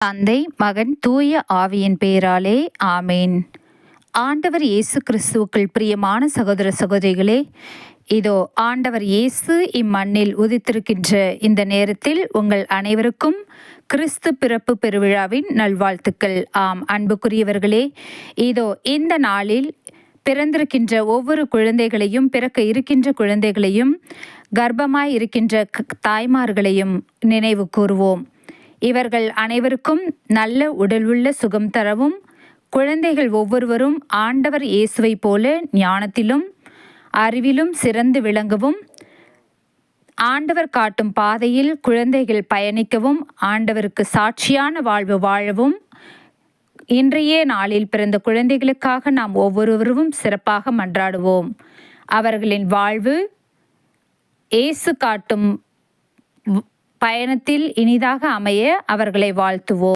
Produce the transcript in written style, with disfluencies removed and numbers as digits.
தந்தை, மகன், தூய ஆவியின் பெயராலே ஆமேன். ஆண்டவர் இயேசு கிறிஸ்துவுக்குள் பிரியமான சகோதர சகோதரிகளே, இதோ ஆண்டவர் இயேசு இம்மண்ணில் உதித்திருக்கின்ற இந்த நேரத்தில் உங்கள் அனைவருக்கும் கிறிஸ்து பிறப்பு பெருவிழாவின் நல்வாழ்த்துக்கள். ஆம் அன்புக்குரியவர்களே, இதோ இந்த நாளில் பிறந்திருக்கின்ற ஒவ்வொரு குழந்தைகளையும், பிறக்க இருக்கின்ற குழந்தைகளையும், கர்ப்பமாய் இருக்கின்ற தாய்மார்களையும் நினைவு கூறுவோம். இவர்கள் அனைவருக்கும் நல்ல உடலுள்ள சுகம் தரவும், குழந்தைகள் ஒவ்வொருவரும் ஆண்டவர் இயேசுவை போல ஞானத்திலும் அறிவிலும் சிறந்து விளங்கவும், ஆண்டவர் காட்டும் பாதையில் குழந்தைகள் பயணிக்கவும், ஆண்டவருக்கு சாட்சியான வாழ்வு வாழவும், இன்றைய நாளில் பிறந்த குழந்தைகளுக்காக நாம் ஒவ்வொருவரும் சிறப்பாக மன்றாடுவோம். அவர்களின் வாழ்வு இயேசு காட்டும் பயணத்தில் இனிதாக அமைய அவர்களை வாழ்த்துவோம்.